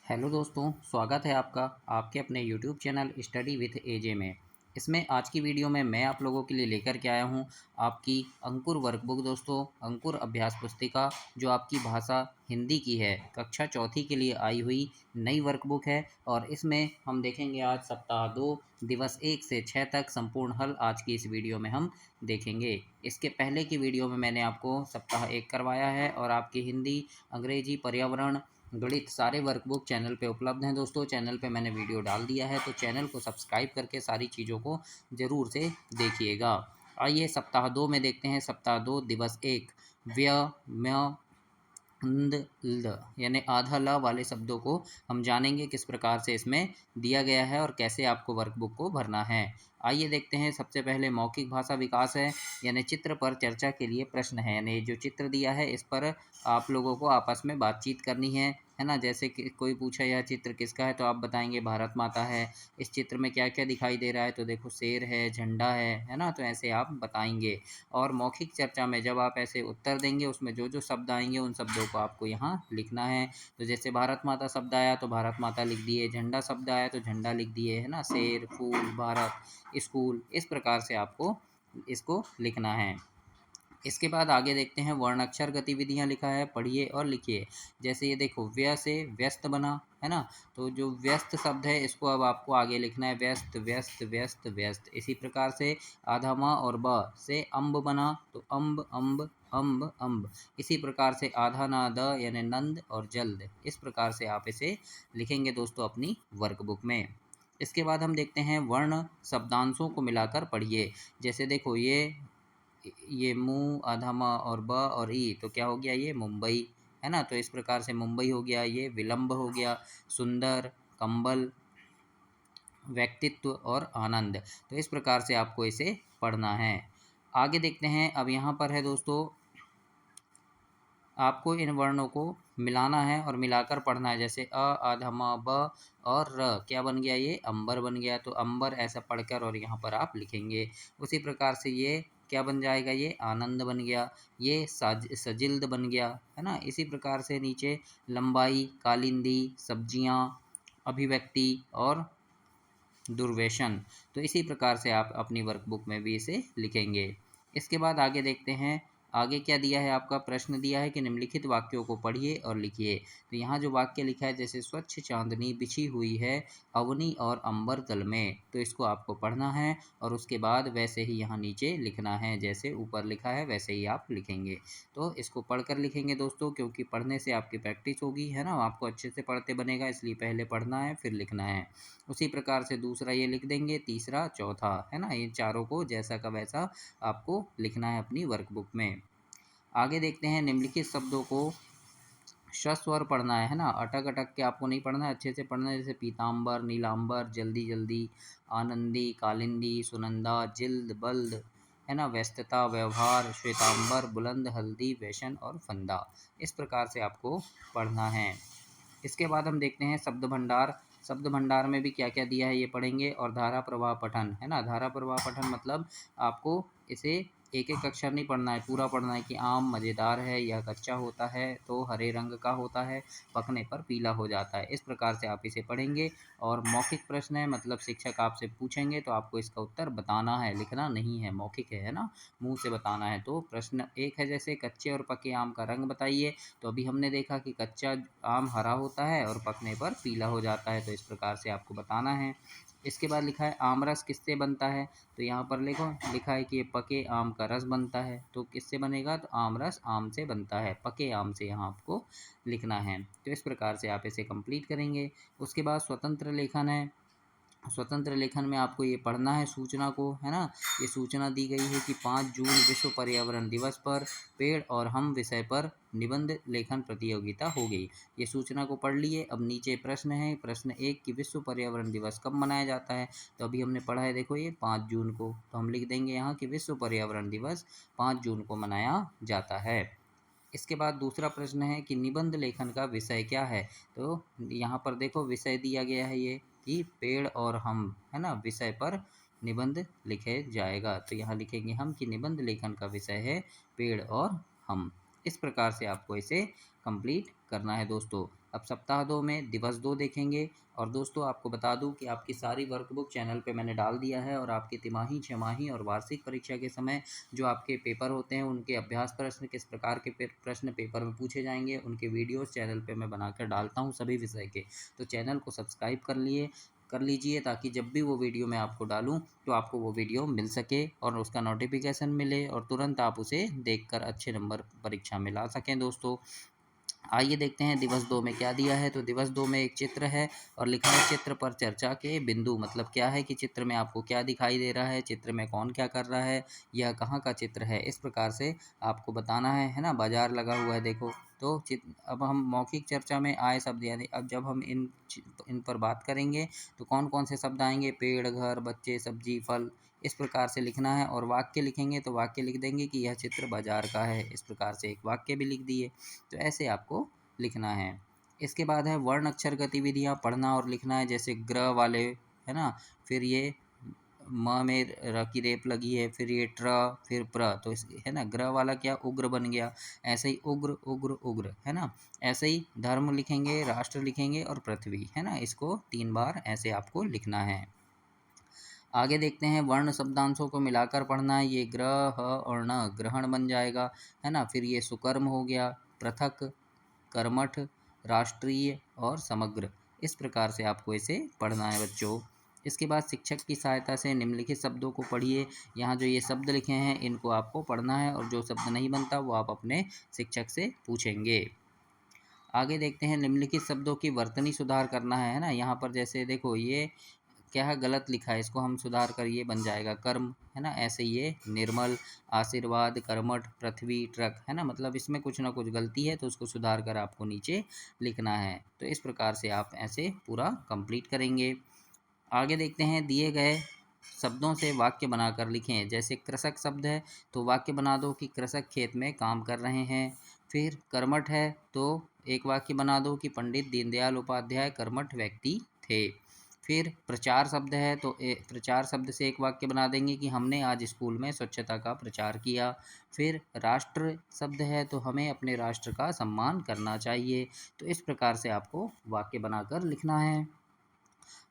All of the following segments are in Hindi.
हेलो दोस्तों, स्वागत है आपका आपके अपने यूट्यूब चैनल स्टडी विथ एजे में। इसमें आज की वीडियो में मैं आप लोगों के लिए लेकर के आया हूं आपकी अंकुर वर्कबुक। दोस्तों, अंकुर अभ्यास पुस्तिका जो आपकी भाषा हिंदी की है, कक्षा चौथी के लिए आई हुई नई वर्कबुक है। और इसमें हम देखेंगे आज सप्ताह 2 दिवस 1 से 6 तक संपूर्ण हल आज की इस वीडियो में हम देखेंगे। इसके पहले की वीडियो में मैंने आपको सप्ताह 1 करवाया है और आपकी हिंदी, अंग्रेजी, पर्यावरण, गणित सारे वर्कबुक चैनल पे उपलब्ध हैं। दोस्तों, चैनल पे मैंने वीडियो डाल दिया है, तो चैनल को सब्सक्राइब करके सारी चीज़ों को ज़रूर से देखिएगा। आइए सप्ताह 2 में देखते हैं। सप्ताह 2 दिवस 1 व्य म्य न्द ल्द यानी आधा ल वाले शब्दों को हम जानेंगे किस प्रकार से इसमें दिया गया है और कैसे आपको वर्कबुक को भरना है। आइए देखते हैं। सबसे पहले मौखिक भाषा विकास है, यानी चित्र पर चर्चा के लिए प्रश्न है। यानी जो चित्र दिया है इस पर आप लोगों को आपस में बातचीत करनी है ना। जैसे कि कोई पूछा यह चित्र किसका है, तो आप बताएंगे भारत माता है। इस चित्र में क्या क्या दिखाई दे रहा है, तो देखो शेर है, झंडा है ना। तो ऐसे आप बताएंगे। और मौखिक चर्चा में जब आप ऐसे उत्तर देंगे, उसमें जो जो शब्द आएंगे उन शब्दों को आपको यहाँ लिखना है। तो जैसे भारत माता शब्द आया तो भारत माता लिख दिए, झंडा शब्द आया तो झंडा लिख दिए, है ना। शेर, फूल, भारत, स्कूल, इस प्रकार से आपको इसको लिखना है। इसके बाद आगे देखते हैं वर्णाक्षर गतिविधियां लिखा है, पढ़िए और लिखिए। जैसे ये देखो, व्य से व्यस्त बना, है ना। तो जो व्यस्त शब्द है इसको अब आपको आगे लिखना है, व्यस्त व्यस्त व्यस्त व्यस्त। इसी प्रकार से आधा और ब से अम्ब बना, तो अम्ब अम्ब अम्ब अम्ब। इसी प्रकार से आधा ना द यानी नंद और जल्द। इस प्रकार से आप इसे लिखेंगे दोस्तों अपनी वर्कबुक में। इसके बाद हम देखते हैं वर्ण शब्दांशों को मिलाकर पढ़िए। जैसे देखो, ये मुँह, आधा म और ब और ई, तो क्या हो गया, ये मुंबई, है ना। तो इस प्रकार से मुंबई हो गया। ये विलंब हो गया, सुंदर, कंबल, व्यक्तित्व और आनंद। तो इस प्रकार से आपको इसे पढ़ना है। आगे देखते हैं। अब यहाँ पर है दोस्तों, आपको इन वर्णों को मिलाना है और मिलाकर पढ़ना है। जैसे अ, आधा म, ब और र, क्या बन गया, ये अंबर बन गया। तो अंबर ऐसा पढ़कर और यहाँ पर आप लिखेंगे। उसी प्रकार से ये क्या बन जाएगा, ये आनंद बन गया। ये सजिल्द बन गया, है ना। इसी प्रकार से नीचे लंबाई, कालिंदी, सब्जियाँ, अभिव्यक्ति और दुर्वेशन। तो इसी प्रकार से आप अपनी वर्कबुक में भी इसे लिखेंगे। इसके बाद आगे देखते हैं। आगे क्या दिया है, आपका प्रश्न दिया है कि निम्नलिखित वाक्यों को पढ़िए और लिखिए। तो यहाँ जो वाक्य लिखा है, जैसे स्वच्छ चांदनी बिछी हुई है अवनी और अंबर तल में, तो इसको आपको पढ़ना है और उसके बाद वैसे ही यहाँ नीचे लिखना है। जैसे ऊपर लिखा है वैसे ही आप लिखेंगे। तो इसको पढ़कर लिखेंगे दोस्तों, क्योंकि पढ़ने से आपकी प्रैक्टिस होगी, है ना। आपको अच्छे से पढ़ते बनेगा, इसलिए पहले पढ़ना है फिर लिखना है। उसी प्रकार से दूसरा ये लिख देंगे, तीसरा, चौथा, है ना। इन चारों को जैसा का वैसा आपको लिखना है अपनी वर्कबुक में। आगे देखते हैं। निम्नलिखित शब्दों को सस्वर पढ़ना है ना। अटक अटक के आपको नहीं पढ़ना है, अच्छे से पढ़ना है। जैसे पीताम्बर, नीलाम्बर, जल्दी जल्दी, आनंदी, कालिंदी, सुनंदा, जिल्द, बल्द, है ना। व्यस्तता, व्यवहार, श्वेतांबर, बुलंद, हल्दी, वैशन और फंदा। इस प्रकार से आपको पढ़ना है। इसके बाद हम देखते हैं शब्द भंडार। शब्द भंडार में भी क्या क्या दिया है ये पढ़ेंगे। और धारा प्रवाह पठन, है ना। धारा प्रवाह पठन मतलब आपको इसे एक एक अक्षर नहीं पढ़ना है, पूरा पढ़ना है। कि आम मज़ेदार है, यह कच्चा होता है तो हरे रंग का होता है, पकने पर पीला हो जाता है। इस प्रकार से आप इसे पढ़ेंगे। और मौखिक प्रश्न है, मतलब शिक्षक आपसे पूछेंगे तो आपको इसका उत्तर बताना है, लिखना नहीं है। मौखिक है ना, मुंह से बताना है। तो प्रश्न एक है, जैसे कच्चे और पके आम का रंग बताइए। तो अभी हमने देखा कि कच्चा आम हरा होता है और पकने पर पीला हो जाता है। तो इस प्रकार से आपको बताना है। इसके बाद लिखा है आमरस किससे बनता है। तो यहाँ पर लिखा है कि पके आम का रस बनता है। तो किससे बनेगा, तो आमरस आम से बनता है, पके आम से यहाँ आपको लिखना है। तो इस प्रकार से आप इसे कंप्लीट करेंगे। उसके बाद स्वतंत्र लेखन है। स्वतंत्र लेखन में आपको ये पढ़ना है सूचना को, है ना। ये सूचना दी गई है कि 5 जून विश्व पर्यावरण दिवस पर पेड़ और हम विषय पर निबंध लेखन प्रतियोगिता हो गई। ये सूचना को पढ़ लिए। अब नीचे प्रश्न है। प्रश्न 1 कि विश्व पर्यावरण दिवस कब मनाया जाता है। तो अभी हमने पढ़ा है, देखो ये 5 जून को। तो हम लिख देंगे यहाँ कि विश्व पर्यावरण दिवस 5 जून को मनाया जाता है। इसके बाद दूसरा प्रश्न है कि निबंध लेखन का विषय क्या है। तो यहाँ पर देखो विषय दिया गया है ये कि पेड़ और हम, है ना, विषय पर निबंध लिखे जाएगा। तो यहाँ लिखेंगे हम कि निबंध लेखन का विषय है पेड़ और हम। इस प्रकार से आपको इसे कंप्लीट करना है दोस्तों। अब सप्ताह 2 में दिवस 2 देखेंगे। और दोस्तों आपको बता दूं कि आपकी सारी वर्कबुक चैनल पे मैंने डाल दिया है, और आपकी तिमाही, छमाही और वार्षिक परीक्षा के समय जो आपके पेपर होते हैं उनके अभ्यास प्रश्न, किस प्रकार के प्रश्न पेपर में पूछे जाएंगे, उनके वीडियोस चैनल पे मैं बनाकर डालता हूँ सभी विषय के। तो चैनल को सब्सक्राइब कर लीजिए, ताकि जब भी वो वीडियो मैं आपको डालूं तो आपको वो वीडियो मिल सके और उसका नोटिफिकेशन मिले, और तुरंत आप उसे देखकर अच्छे नंबर परीक्षा में ला सकें दोस्तों। आइए देखते हैं दिवस 2 में क्या दिया है। तो दिवस 2 में एक चित्र है और लिखा है चित्र पर चर्चा के बिंदु। मतलब क्या है कि चित्र में आपको क्या दिखाई दे रहा है, चित्र में कौन क्या कर रहा है, यह कहाँ का चित्र है, इस प्रकार से आपको बताना है ना। बाजार लगा हुआ है देखो। तो अब हम मौखिक चर्चा में आए शब्द, यानी अब जब हम इन पर बात करेंगे तो कौन कौन से शब्द आएंगे, पेड़, घर, बच्चे, सब्जी, फल, इस प्रकार से लिखना है। और वाक्य लिखेंगे तो वाक्य लिख देंगे कि यह चित्र बाजार का है, इस प्रकार से एक वाक्य भी लिख दिए। तो ऐसे आपको लिखना है। इसके बाद है वर्ण अक्षर गतिविधियाँ, पढ़ना और लिखना है, जैसे ग्र वाले, है ना। फिर ये म में र की रेप लगी है, फिर ये ट्र, फिर प्र, तो इस है ना, ग्र वाला क्या, उग्र बन गया। ऐसे ही उग्र उग्र उग्र, है ना। ऐसे ही धर्म लिखेंगे, राष्ट्र लिखेंगे और पृथ्वी, है ना। इसको 3 बार ऐसे आपको लिखना है। आगे देखते हैं वर्ण शब्दांशों को मिलाकर पढ़ना है। ये ग्रह, ह और न ग्रहण बन जाएगा, है ना। फिर ये सुकर्म हो गया, पृथक, कर्मठ, राष्ट्रीय और समग्र। इस प्रकार से आपको इसे पढ़ना है बच्चों। इसके बाद शिक्षक की सहायता से निम्नलिखित शब्दों को पढ़िए। यहाँ जो ये शब्द लिखे हैं इनको आपको पढ़ना है, और जो शब्द नहीं बनता वो आप अपने शिक्षक से पूछेंगे। आगे देखते हैं निम्नलिखित शब्दों की वर्तनी सुधार करना है ना। यहाँ पर जैसे देखो ये क्या है, गलत लिखा है, इसको हम सुधार कर ये बन जाएगा कर्म, है ना। ऐसे ये निर्मल, आशीर्वाद, कर्मठ, पृथ्वी, ट्रक, है ना। मतलब इसमें कुछ ना कुछ गलती है तो उसको सुधार कर आपको नीचे लिखना है। तो इस प्रकार से आप ऐसे पूरा कंप्लीट करेंगे। आगे देखते हैं दिए गए शब्दों से वाक्य बनाकर लिखें। जैसे कृषक शब्द है तो वाक्य बना दो कि कृषक खेत में काम कर रहे हैं। फिर कर्मठ है तो एक वाक्य बना दो कि पंडित दीनदयाल उपाध्याय कर्मठ व्यक्ति थे। फिर प्रचार शब्द है तो प्रचार शब्द से एक वाक्य बना देंगे कि हमने आज स्कूल में स्वच्छता का प्रचार किया। फिर राष्ट्र शब्द है तो हमें अपने राष्ट्र का सम्मान करना चाहिए। तो इस प्रकार से आपको वाक्य बनाकर लिखना है।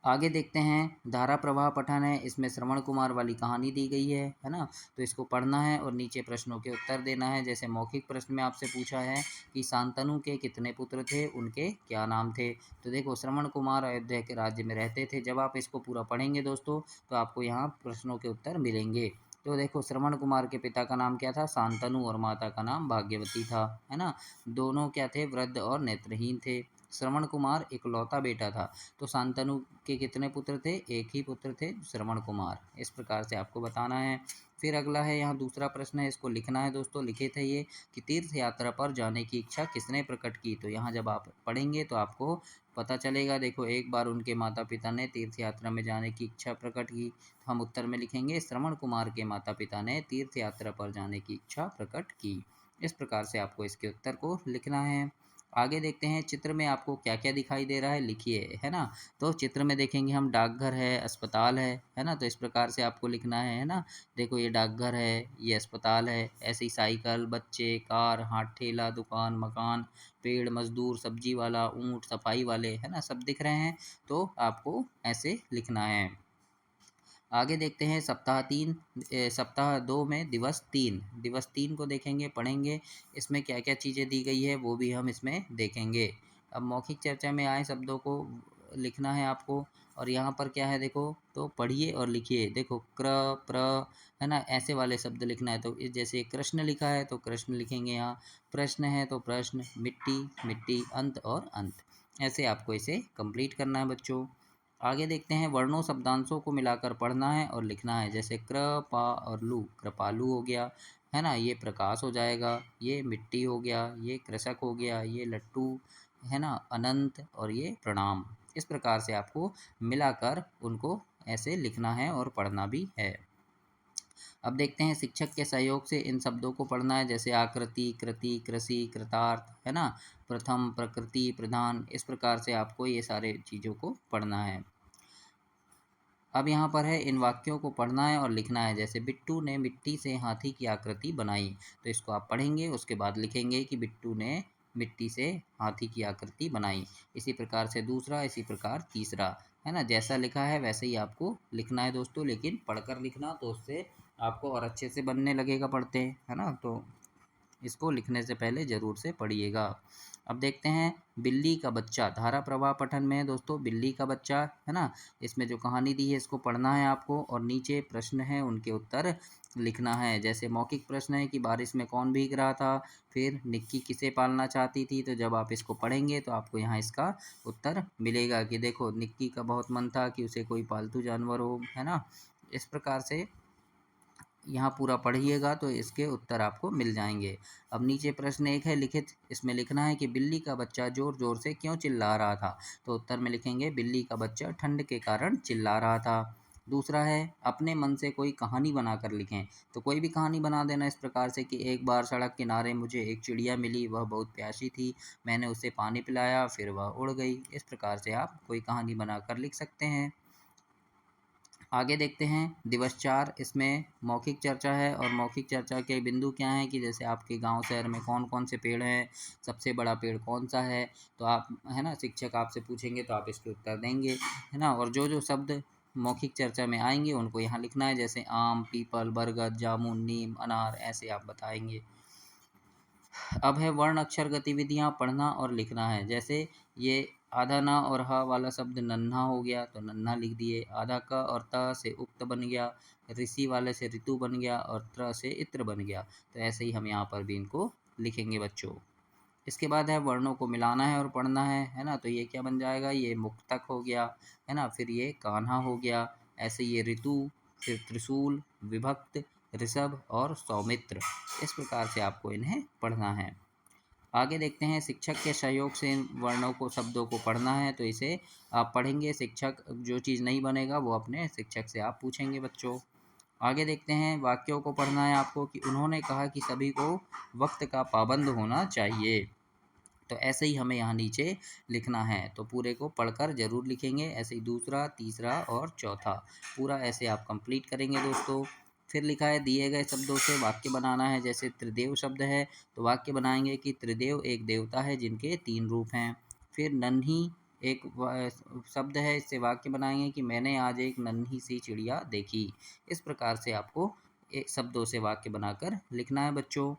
आगे देखते हैं धारा प्रवाह पठन है। इसमें श्रवण कुमार वाली कहानी दी गई है ना। तो इसको पढ़ना है और नीचे प्रश्नों के उत्तर देना है। जैसे मौखिक प्रश्न में आपसे पूछा है कि शांतनु के कितने पुत्र थे, उनके क्या नाम थे। तो देखो श्रवण कुमार अयोध्या के राज्य में रहते थे। जब आप इसको पूरा पढ़ेंगे दोस्तों तो आपको यहाँ प्रश्नों के उत्तर मिलेंगे। तो देखो श्रवण कुमार के पिता का नाम क्या था, शांतनु, और माता का नाम भाग्यवती था, है ना। दोनों क्या थे, वृद्ध और नेत्रहीन थे। श्रवण कुमार इकलौता बेटा था। तो शांतनु के कितने पुत्र थे, एक ही पुत्र थे, श्रवण कुमार। इस प्रकार से आपको बताना है। फिर अगला है, यहाँ दूसरा प्रश्न है, इसको लिखना है दोस्तों। लिखे थे ये कि तीर्थ यात्रा पर जाने की इच्छा किसने प्रकट की। तो यहाँ जब आप पढ़ेंगे तो आपको पता चलेगा। देखो एक बार उनके माता पिता ने तीर्थ यात्रा में जाने की इच्छा प्रकट की। तो हम उत्तर में लिखेंगे श्रवण कुमार के माता पिता ने तीर्थ यात्रा पर जाने की इच्छा प्रकट की। इस प्रकार से आपको इसके उत्तर को लिखना है। आगे देखते हैं चित्र में आपको क्या क्या दिखाई दे रहा है, लिखिए, है ना। तो चित्र में देखेंगे हम डाकघर है, अस्पताल है ना। तो इस प्रकार से आपको लिखना है ना। देखो ये डाकघर है, ये अस्पताल है। ऐसे ही साइकिल, बच्चे, कार, हाथ ठेला, दुकान, मकान, पेड़, मजदूर, सब्जी वाला, ऊँट, सफाई वाले, है ना, सब दिख रहे हैं। तो आपको ऐसे लिखना है। आगे देखते हैं सप्ताह 2 में दिवस 3 को देखेंगे, पढ़ेंगे। इसमें क्या क्या चीज़ें दी गई है वो भी हम इसमें देखेंगे। अब मौखिक चर्चा में आए शब्दों को लिखना है आपको। और यहाँ पर क्या है देखो, तो पढ़िए और लिखिए। देखो क्र, प्र, है ना, ऐसे वाले शब्द लिखना है। तो जैसे कृष्ण लिखा है तो कृष्ण लिखेंगे। यहाँ प्रश्न है तो प्रश्न, मिट्टी मिट्टी, अंत और अंत। ऐसे आपको इसे कंप्लीट करना है बच्चों। आगे देखते हैं वर्णों शब्दांशों को मिलाकर पढ़ना है और लिखना है। जैसे क्र, पा और लू, कृपालु हो गया, है ना। ये प्रकाश हो जाएगा। ये मिट्टी हो गया, ये कृषक हो गया, ये लट्टू, है ना, अनंत, और ये प्रणाम। इस प्रकार से आपको मिलाकर उनको ऐसे लिखना है और पढ़ना भी है। अब देखते हैं शिक्षक के सहयोग से इन शब्दों को पढ़ना है। जैसे आकृति, कृति, कृषि, कृतार्थ, है ना, प्रथम, प्रकृति, प्रधान। इस प्रकार से आपको ये सारे चीज़ों को पढ़ना है। अब यहाँ पर है इन वाक्यों को पढ़ना है और लिखना है। जैसे बिट्टू ने मिट्टी से हाथी की आकृति बनाई। तो इसको आप पढ़ेंगे, उसके बाद लिखेंगे कि बिट्टू ने मिट्टी से हाथी की आकृति बनाई। इसी प्रकार से दूसरा, इसी प्रकार तीसरा, है ना। जैसा लिखा है वैसे ही आपको लिखना है दोस्तों, लेकिन पढ़कर लिखना, तो उससे आपको और अच्छे से बनने लगेगा पढ़ते, है ना। तो इसको लिखने से पहले ज़रूर से पढ़िएगा। अब देखते हैं बिल्ली का बच्चा, धारा प्रवाह पठन में है दोस्तों, बिल्ली का बच्चा, है ना। इसमें जो कहानी दी है इसको पढ़ना है आपको, और नीचे प्रश्न है उनके उत्तर लिखना है। जैसे मौखिक प्रश्न है कि बारिश में कौन भीग रहा था, फिर निक्की किसे पालना चाहती थी। तो जब आप इसको पढ़ेंगे तो आपको यहाँ इसका उत्तर मिलेगा कि देखो निक्की का बहुत मन था कि उसे कोई पालतू जानवर हो, है ना। इस प्रकार से यहाँ पूरा पढ़िएगा तो इसके उत्तर आपको मिल जाएंगे। अब नीचे प्रश्न एक है लिखित, इसमें लिखना है कि बिल्ली का बच्चा ज़ोर ज़ोर से क्यों चिल्ला रहा था। तो उत्तर में लिखेंगे बिल्ली का बच्चा ठंड के कारण चिल्ला रहा था। दूसरा है अपने मन से कोई कहानी बनाकर लिखें। तो कोई भी कहानी बना देना इस प्रकार से कि एक बार सड़क किनारे मुझे एक चिड़िया मिली, वह बहुत प्यासी थी, मैंने उसे पानी पिलाया, फिर वह उड़ गई। इस प्रकार से आप कोई कहानी बनाकर लिख सकते हैं। आगे देखते हैं दिवस 4, इसमें मौखिक चर्चा है, और मौखिक चर्चा के बिंदु क्या हैं कि जैसे आपके गांव शहर में कौन कौन से पेड़ हैं, सबसे बड़ा पेड़ कौन सा है। तो आप, है ना, शिक्षक आपसे पूछेंगे तो आप इसके उत्तर देंगे, है ना। और जो जो शब्द मौखिक चर्चा में आएंगे उनको यहाँ लिखना है, जैसे आम, पीपल, बरगद, जामुन, नीम, अनार, ऐसे आप बताएंगे। अब है वर्ण अक्षर गतिविधियाँ, पढ़ना और लिखना है। जैसे ये आधा ना और ह वाला शब्द नन्हा हो गया तो नन्हा लिख दिए, आधा क और त से उक्त बन गया, ऋषि वाले से ऋतु बन गया, और त्र से इत्र बन गया। तो ऐसे ही हम यहाँ पर भी इनको लिखेंगे बच्चों। इसके बाद है वर्णों को मिलाना है और पढ़ना है ना। तो ये क्या बन जाएगा, ये मुक्तक हो गया, है ना। फिर ये कान्हा हो गया, ऐसे ये ऋतु, फिर त्रिशूल, विभक्त, ऋषभ और सौमित्र। इस प्रकार से आपको इन्हें पढ़ना है। आगे देखते हैं शिक्षक के सहयोग से इन वर्णों को, शब्दों को पढ़ना है। तो इसे आप पढ़ेंगे, शिक्षक जो चीज़ नहीं बनेगा वो अपने शिक्षक से आप पूछेंगे बच्चों। आगे देखते हैं वाक्यों को पढ़ना है आपको कि उन्होंने कहा कि सभी को वक्त का पाबंद होना चाहिए। तो ऐसे ही हमें यहाँ नीचे लिखना है, तो पूरे को पढ़कर ज़रूर लिखेंगे। ऐसे ही दूसरा, तीसरा और चौथा पूरा ऐसे आप कंप्लीट करेंगे दोस्तों। फिर लिखा है दिए गए शब्दों से वाक्य बनाना है। जैसे त्रिदेव शब्द है तो वाक्य बनाएंगे कि त्रिदेव एक देवता है जिनके 3 रूप हैं। फिर नन्ही एक शब्द है, इससे वाक्य बनाएंगे कि मैंने आज एक नन्ही सी चिड़िया देखी। इस प्रकार से आपको एक शब्दों से वाक्य बनाकर लिखना है बच्चों।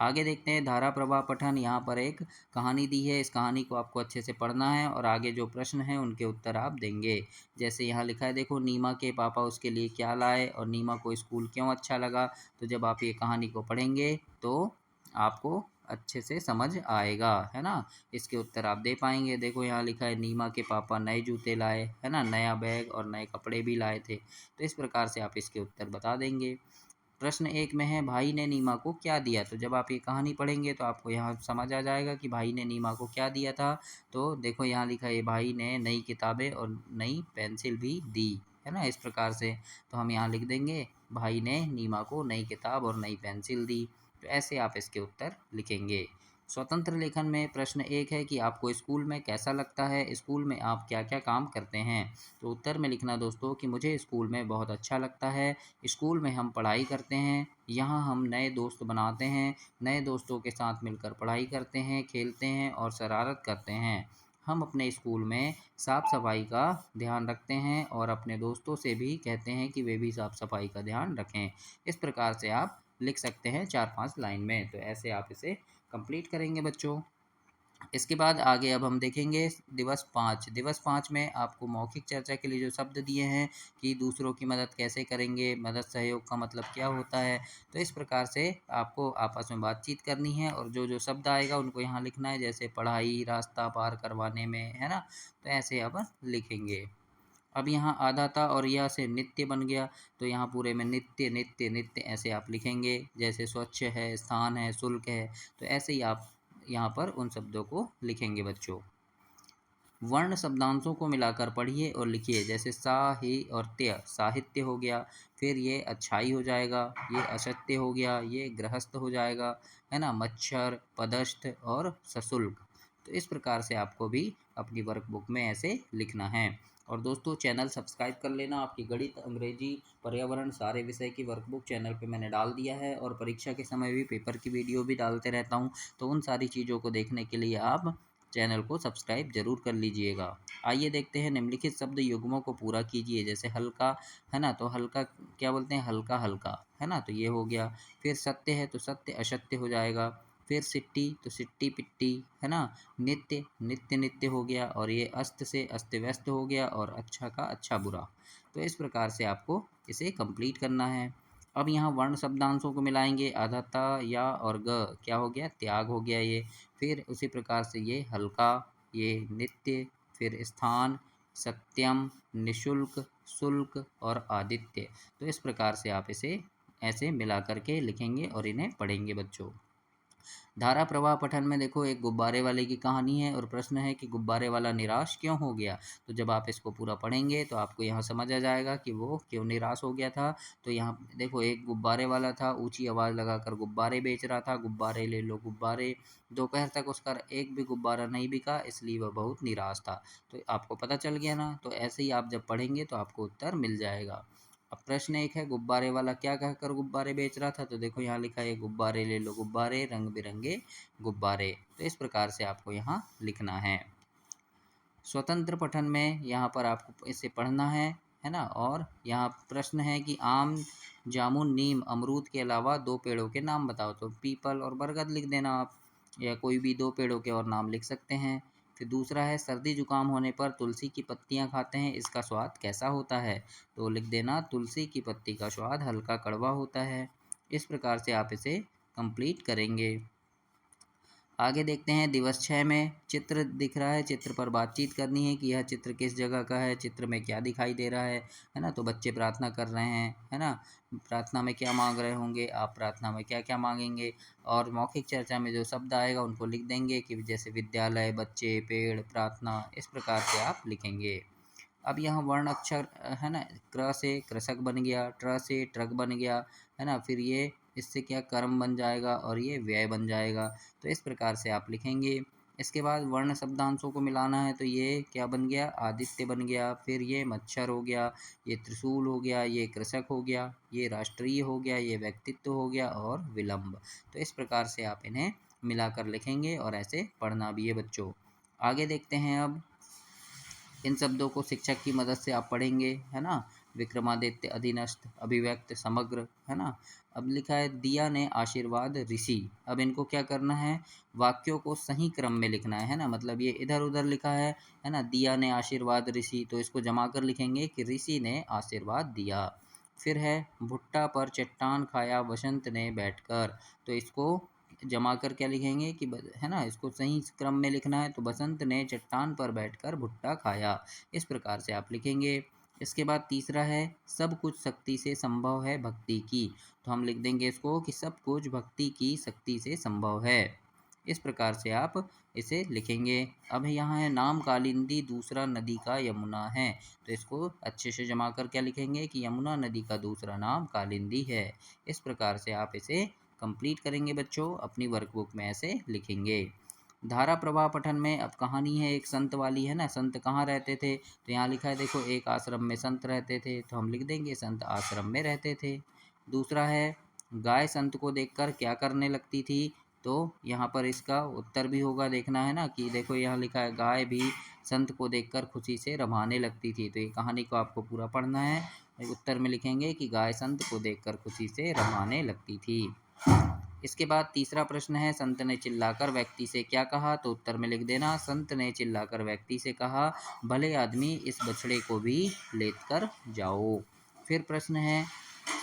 आगे देखते हैं धारा प्रवाह पठन। यहाँ पर एक कहानी दी है, इस कहानी को आपको अच्छे से पढ़ना है, और आगे जो प्रश्न हैं उनके उत्तर आप देंगे। जैसे यहाँ लिखा है देखो, नीमा के पापा उसके लिए क्या लाए और नीमा को स्कूल क्यों अच्छा लगा। तो जब आप ये कहानी को पढ़ेंगे तो आपको अच्छे से समझ आएगा, है ना। इसके उत्तर आप दे पाएंगे। देखो यहाँ लिखा है नीमा के पापा नए जूते लाए, है ना, नया बैग और नए कपड़े भी लाए थे। तो इस प्रकार से आप इसके उत्तर बता देंगे। प्रश्न एक में है भाई ने नीमा को क्या दिया। तो जब आप ये कहानी पढ़ेंगे तो आपको यहाँ समझ आ जाएगा कि भाई ने नीमा को क्या दिया था। तो देखो यहाँ लिखा है भाई ने नई किताबें और नई पेंसिल भी दी, है ना। इस प्रकार से तो हम यहाँ लिख देंगे भाई ने नीमा को नई किताब और नई पेंसिल दी। तो ऐसे आप इसके उत्तर लिखेंगे। स्वतंत्र लेखन में प्रश्न एक है कि आपको स्कूल में कैसा लगता है, स्कूल में आप क्या क्या काम करते हैं। तो उत्तर में लिखना दोस्तों कि मुझे स्कूल में बहुत अच्छा लगता है, स्कूल में हम पढ़ाई करते हैं, यहाँ हम नए दोस्त बनाते हैं, नए दोस्तों के साथ मिलकर पढ़ाई करते हैं, खेलते हैं और शरारत करते हैं। हम अपने स्कूल में साफ़ सफाई का ध्यान रखते हैं और अपने दोस्तों से भी कहते हैं कि वे भी साफ़ सफाई का ध्यान रखें। इस प्रकार से आप लिख सकते हैं 4-5 लाइन में। तो ऐसे आप इसे कंप्लीट करेंगे बच्चों। इसके बाद आगे अब हम देखेंगे दिवस 5। दिवस 5 में आपको मौखिक चर्चा के लिए जो शब्द दिए हैं कि दूसरों की मदद कैसे करेंगे, मदद सहयोग का मतलब क्या होता है। तो इस प्रकार से आपको आपस में बातचीत करनी है, और जो जो शब्द आएगा उनको यहाँ लिखना है। जैसे पढ़ाई, रास्ता पार करवाने में, है ना। तो ऐसे अब लिखेंगे। अब यहाँ आधा था और यह से नित्य बन गया, तो यहाँ पूरे में नित्य नित्य नित्य ऐसे आप लिखेंगे। जैसे स्वच्छ है, स्थान है, शुल्क है। तो ऐसे ही आप यहाँ पर उन शब्दों को लिखेंगे बच्चों। वर्ण शब्दांशों को मिलाकर पढ़िए और लिखिए। जैसे सा, ही और त्य साहित्य हो गया, फिर ये अच्छाई हो जाएगा, ये असत्य हो गया, ये गृहस्थ हो जाएगा, है ना, मच्छर, पदस्थ और सशुल्क। तो इस प्रकार से आपको भी अपनी वर्कबुक में ऐसे लिखना है। और दोस्तों चैनल सब्सक्राइब कर लेना। आपकी गणित, अंग्रेजी, पर्यावरण सारे विषय की वर्कबुक चैनल पे मैंने डाल दिया है, और परीक्षा के समय भी पेपर की वीडियो भी डालते रहता हूँ। तो उन सारी चीज़ों को देखने के लिए आप चैनल को सब्सक्राइब जरूर कर लीजिएगा। आइए देखते हैं, निम्नलिखित शब्द युग्मों को पूरा कीजिए। जैसे हल्का है ना, तो हल्का क्या बोलते हैं, हल्का हल्का है ना, तो ये हो गया। फिर सत्य है तो सत्य असत्य हो जाएगा। फिर सिट्टी तो सिट्टी पिट्टी है ना। नित्य नित्य नित्य हो गया, और ये अस्त से अस्त व्यस्त हो गया, और अच्छा का अच्छा बुरा। तो इस प्रकार से आपको इसे कंप्लीट करना है। अब यहाँ वर्ण शब्दांशों को मिलाएंगे। अधता या और ग क्या हो गया, त्याग हो गया ये। फिर उसी प्रकार से ये हल्का, ये नित्य, फिर स्थान, सत्यम, निशुल्क, शुल्क और आदित्य। तो इस प्रकार से आप इसे ऐसे मिला करके लिखेंगे और इन्हें पढ़ेंगे बच्चों। धारा प्रवाह पठन में देखो, एक गुब्बारे वाले की कहानी है, और प्रश्न है कि गुब्बारे वाला निराश क्यों हो गया। तो जब आप इसको पूरा पढ़ेंगे तो आपको यहाँ समझ आ जाएगा कि वो क्यों निराश हो गया था। तो यहाँ देखो, एक गुब्बारे वाला था, ऊंची आवाज़ लगाकर गुब्बारे बेच रहा था, गुब्बारे ले लो गुब्बारे। दोपहर तक उसका एक भी गुब्बारा नहीं बिका, इसलिए वह बहुत निराश था। तो आपको पता चल गया ना। तो ऐसे ही आप जब पढ़ेंगे तो आपको उत्तर मिल जाएगा। अब प्रश्न एक है, गुब्बारे वाला क्या कहकर गुब्बारे बेच रहा था। तो देखो यहाँ लिखा है, गुब्बारे ले लो गुब्बारे, रंग बिरंगे गुब्बारे। तो इस प्रकार से आपको यहाँ लिखना है। स्वतंत्र पठन में यहाँ पर आपको इसे पढ़ना है ना। और यहाँ प्रश्न है कि आम, जामुन, नीम, अमरूद के अलावा दो पेड़ों के नाम बताओ। तो पीपल और बरगद लिख देना आप, या कोई भी दो पेड़ों के और नाम लिख सकते हैं। फिर दूसरा है, सर्दी जुकाम होने पर तुलसी की पत्तियां खाते हैं, इसका स्वाद कैसा होता है। तो लिख देना, तुलसी की पत्ती का स्वाद हल्का कड़वा होता है। इस प्रकार से आप इसे कंप्लीट करेंगे। आगे देखते हैं, दिवस 6 में चित्र दिख रहा है, चित्र पर बातचीत करनी है कि यह चित्र किस जगह का है, चित्र में क्या दिखाई दे रहा है ना। तो बच्चे प्रार्थना कर रहे हैं, है ना। प्रार्थना में क्या मांग रहे होंगे, आप प्रार्थना में क्या क्या मांगेंगे। और मौखिक चर्चा में जो शब्द आएगा उनको लिख देंगे, कि जैसे विद्यालय, बच्चे, पेड़, प्रार्थना, इस प्रकार से आप लिखेंगे। अब यहाँ वर्ण अक्षर है ना, क्र से कृषक बन गया, ट्र से ट्रक बन गया, है ना। फिर ये इससे क्या, कर्म बन जाएगा, और ये व्यय बन जाएगा। तो इस प्रकार से आप लिखेंगे। इसके बाद वर्ण शब्दांशों को मिलाना है। तो ये क्या बन गया, आदित्य बन गया। फिर ये मच्छर हो गया, ये त्रिशूल हो गया, ये कृषक हो गया, ये राष्ट्रीय हो गया, ये व्यक्तित्व हो गया, और विलंब। तो इस प्रकार से आप इन्हें मिलाकर लिखेंगे, और ऐसे पढ़ना भी है बच्चों। आगे देखते हैं अब, इन शब्दों को शिक्षक की मदद से आप पढ़ेंगे, है ना। विक्रमादित्य, अधीनस्थ, अभिव्यक्त, समग्र, है ना। अब लिखा है, दिया ने आशीर्वाद ऋषि। अब इनको क्या करना है, वाक्यों को सही क्रम में लिखना है ना। मतलब ये इधर उधर लिखा है ना। दिया ने आशीर्वाद ऋषि, तो इसको जमा कर लिखेंगे कि ऋषि ने आशीर्वाद दिया। फिर है, भुट्टा पर चट्टान खाया वसंत ने बैठकर। तो इसको जमा कर क्या लिखेंगे कि है ना, इसको सही क्रम में लिखना है। तो बसंत ने चट्टान पर बैठकर भुट्टा खाया। इस प्रकार से आप लिखेंगे। इसके बाद तीसरा है, सब कुछ शक्ति से संभव है भक्ति की। तो हम लिख देंगे इसको कि सब कुछ भक्ति की शक्ति से संभव है। इस प्रकार से आप इसे लिखेंगे। अब यहाँ है, नाम कालिंदी, दूसरा नदी का यमुना है। तो इसको अच्छे से जमा कर क्या लिखेंगे कि यमुना नदी का दूसरा नाम कालिंदी है। इस प्रकार से आप इसे कंप्लीट करेंगे बच्चों, अपनी वर्कबुक में ऐसे लिखेंगे। धारा प्रवाह पठन में अब कहानी है एक संत वाली, है ना। संत कहाँ रहते थे। तो यहाँ लिखा है, देखो, एक आश्रम में संत रहते थे। तो हम लिख देंगे, संत आश्रम में रहते थे। दूसरा है, गाय संत को देखकर क्या करने लगती थी। तो यहाँ पर इसका उत्तर भी होगा, देखना है ना। कि देखो यहाँ लिखा है, गाय भी संत को देखकर खुशी से रभाने लगती थी। तो ये कहानी को आपको पूरा पढ़ना है। उत्तर में लिखेंगे कि गाय संत को देखकर खुशी से रभाने लगती थी। इसके बाद तीसरा प्रश्न है, संत ने चिल्लाकर व्यक्ति से क्या कहा। तो उत्तर में लिख देना, संत ने चिल्लाकर व्यक्ति से कहा, भले आदमी, इस बछड़े को भी लेट कर जाओ। फिर प्रश्न है,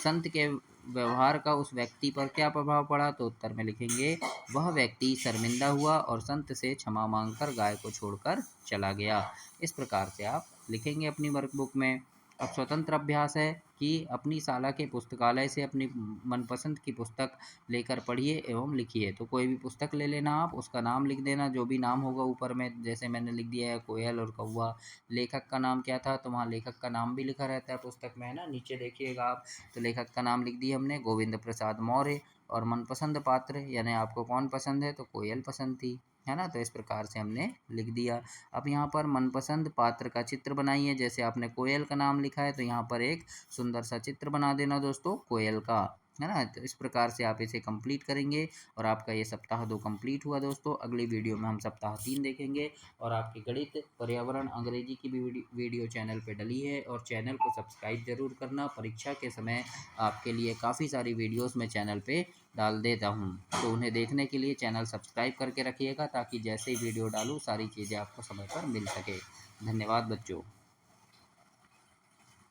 संत के व्यवहार का उस व्यक्ति पर क्या प्रभाव पड़ा। तो उत्तर में लिखेंगे, वह व्यक्ति शर्मिंदा हुआ और संत से क्षमा मांगकर गाय को छोड़कर चला गया। इस प्रकार से आप लिखेंगे अपनी वर्कबुक में। अब स्वतंत्र अभ्यास है कि अपनी शाला के पुस्तकालय से अपनी मनपसंद की पुस्तक लेकर पढ़िए एवं लिखिए। तो कोई भी पुस्तक ले लेना आप, उसका नाम लिख देना, जो भी नाम होगा ऊपर में, जैसे मैंने लिख दिया है कोयल और कौवा। लेखक का नाम क्या था, तो वहाँ लेखक का नाम भी लिखा रहता है पुस्तक में, है ना। नीचे देखिएगा आप, तो लेखक का नाम लिख दिया हमने, गोविंद प्रसाद मौर्य। और मनपसंद पात्र, यानी आपको कौन पसंद है, तो कोयल पसंद थी। है ना। तो इस प्रकार से हमने लिख दिया। अब यहाँ पर मनपसंद पात्र का चित्र बनाइए। जैसे आपने कोयल का नाम लिखा है तो यहाँ पर एक सुंदर सा चित्र बना देना दोस्तों कोयल का, है ना। तो इस प्रकार से आप इसे कंप्लीट करेंगे और आपका ये सप्ताह 2 कंप्लीट हुआ दोस्तों। अगली वीडियो में हम सप्ताह 3 देखेंगे और आपकी गणित, पर्यावरण, अंग्रेजी की भी वीडियो चैनल पे डली है और चैनल को सब्सक्राइब जरूर करना। परीक्षा के समय आपके लिए काफ़ी सारी वीडियोस मैं चैनल पे डाल देता हूँ, तो उन्हें देखने के लिए चैनल सब्सक्राइब करके रखिएगा ताकि जैसे ही वीडियो डालूँ सारी चीज़ें आपको समय पर मिल सके। धन्यवाद बच्चों।